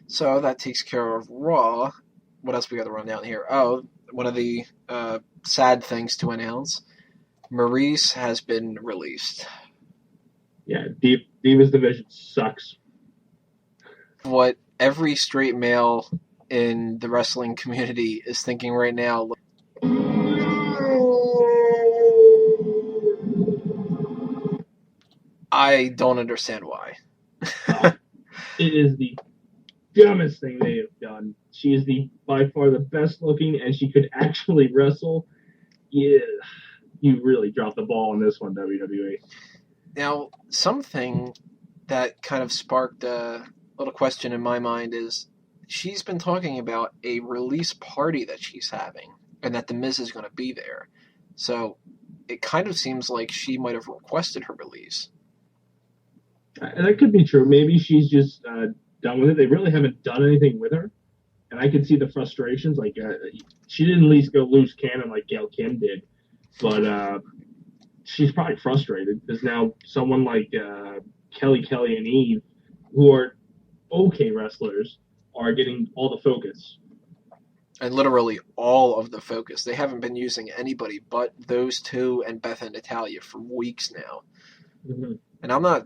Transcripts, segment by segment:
So that takes care of Raw. What else we got to run down here? Oh, one of the sad things to announce: Maryse has been released. Yeah, Divas division sucks. What every straight male in the wrestling community is thinking right now. I don't understand why. Uh, it is the dumbest thing they have done. She is the by far the best looking, and she could actually wrestle. Yeah, you really dropped the ball on this one, WWE. Now, something that kind of sparked a little question in my mind is she's been talking about a release party that she's having and that The Miz is going to be there. So it kind of seems like she might have requested her release. And that could be true. Maybe she's just done with it. They really haven't done anything with her, and I can see the frustrations. Like she didn't at least go loose cannon like Gail Kim did, but she's probably frustrated because now someone like Kelly and Eve, who are okay wrestlers, are getting all the focus. And literally all of the focus. They haven't been using anybody but those two and Beth and Natalia for weeks now. Mm-hmm. And I'm not.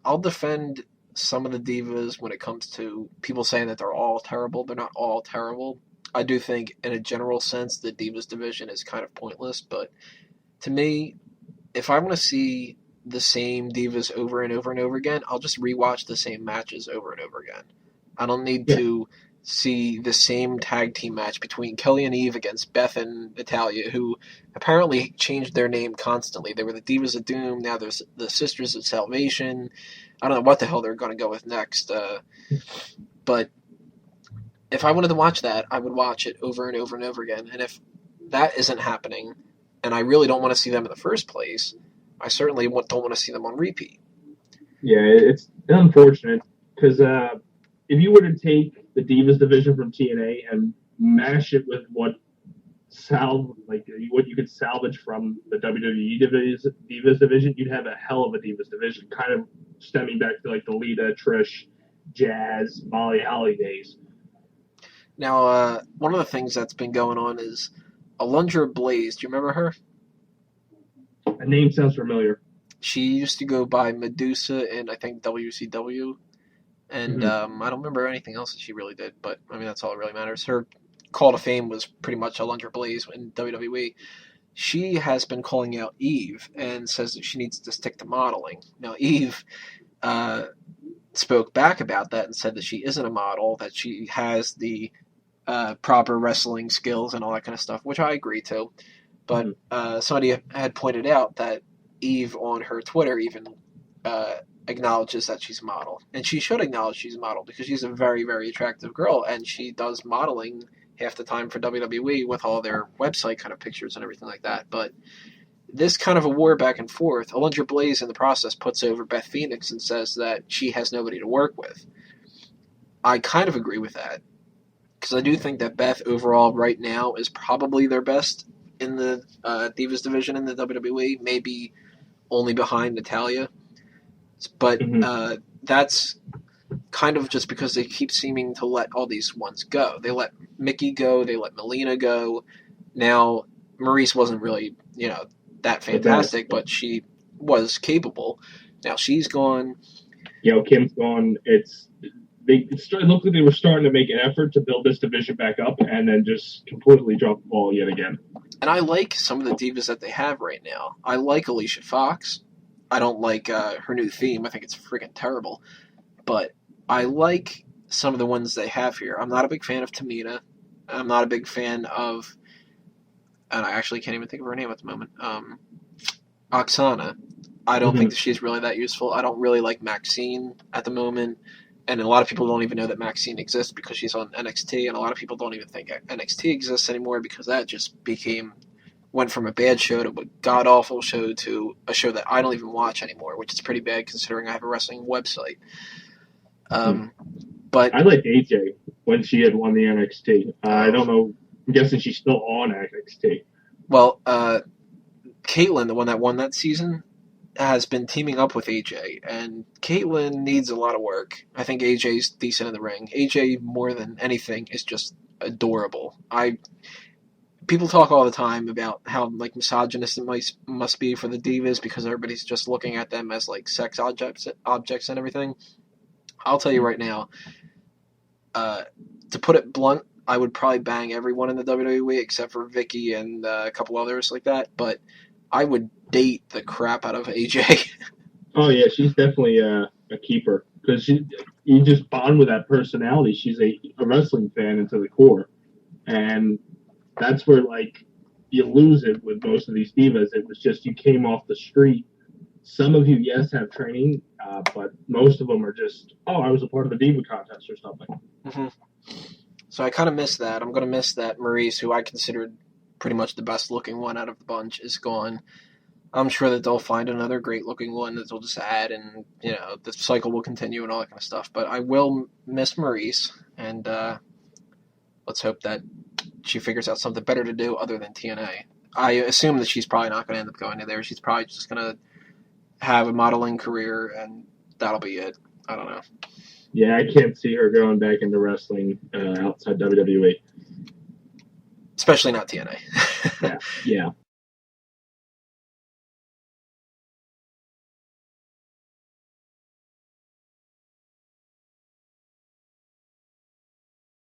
I'll defend some of the divas when it comes to people saying that they're all terrible. They're not all terrible. I do think, in a general sense, the divas division is kind of pointless. But to me, if I want to see the same divas over and over and over again, I'll just rewatch the same matches over and over again. I don't need Yeah, to see the same tag team match between Kelly and Eve against Beth and Natalia, who apparently changed their name constantly. They were the Divas of Doom, now there's the Sisters of Salvation. I don't know what the hell they're going to go with next. But if I wanted to watch that, I would watch it over and over and over again. And if that isn't happening, and I really don't want to see them in the first place, I certainly don't want to see them on repeat. yeah, it's unfortunate because if you were to take the Divas division from TNA and mash it with what you could salvage from the WWE Divas division, you'd have a hell of a Divas division, kind of stemming back to like the Lita, Trish, Jazz, Molly Holly days. Now, one of the things that's been going on is Alundra Blaze. Do you remember her? A name sounds familiar. She used to go by Medusa in, I think, WCW. And Mm-hmm. I don't remember anything else that she really did, but I mean, that's all that really matters. Her call to fame was pretty much Alundra Blaze in WWE. She has been calling out Eve and says that she needs to stick to modeling. Now, Eve uh, spoke back about that and said that she isn't a model, that she has the proper wrestling skills and all that kind of stuff, which I agree to. But Mm-hmm. somebody had pointed out that Eve on her Twitter even acknowledges that she's a model, and she should acknowledge she's a model because she's a very, very attractive girl, and she does modeling half the time for WWE with all their website kind of pictures and everything like that. But this kind of a war back and forth, Alundra Blaze in the process puts over Beth Phoenix and says that she has nobody to work with. I kind of agree with that because I do think that Beth overall right now is probably their best in the Divas division in the WWE, maybe only behind Natalia. But Mm-hmm. that's kind of just because they keep seeming to let all these ones go. They let Mickey go, they let Melina go. Now, Maryse wasn't really, that The best. fantastic, but she was capable. Now she's gone. Kim's gone. It looked like they were starting to make an effort to build this division back up, and then just completely drop the ball yet again. And I like some of the divas that they have right now. I like Alicia Fox. I don't like her new theme. I think it's freaking terrible. But I like some of the ones they have here. I'm not a big fan of Tamina. I'm not a big fan of, and I actually can't even think of her name at the moment. Oksana. I don't think Mm-hmm. that she's really that useful. I don't really like Maxine at the moment. And a lot of people don't even know that Maxine exists because she's on NXT, and a lot of people don't even think NXT exists anymore because that just went from a bad show to a god awful show to a show that I don't even watch anymore, which is pretty bad considering I have a wrestling website. Um, but I liked AJ when she had won the NXT. I uh, don't know. I'm guessing she's still on NXT. well, Caitlyn, the one that won that season, has been teaming up with AJ, and Caitlyn needs a lot of work. I think AJ's decent in the ring. AJ, more than anything, is just adorable. People talk all the time about how like misogynist it must be for the divas because everybody's just looking at them as like sex objects and everything. I'll tell you right now, uh, to put it blunt, I would probably bang everyone in the WWE except for Vicky and a couple others like that. But I would date the crap out of AJ. Oh yeah, she's definitely a keeper because you just bond with that personality. She's a wrestling fan into the core, and that's where like you lose it with most of these divas. It was just you came off the street. Some of you, yes, have training, but most of them are just, oh, I was a part of the diva contest or something. Mm-hmm. So I kind of miss that. I'm going to miss that Maryse, who I considered pretty much the best looking one out of the bunch, is gone. I'm sure that they'll find another great looking one that they'll just add, and the cycle will continue and all that kind of stuff. But I will miss Maryse, and let's hope that she figures out something better to do other than TNA. I assume that she's probably not going to end up going to there. She's probably just going to have a modeling career, and that'll be it. I don't know. Yeah, I can't see her going back into wrestling outside WWE. Especially not TNA. Yeah, yeah.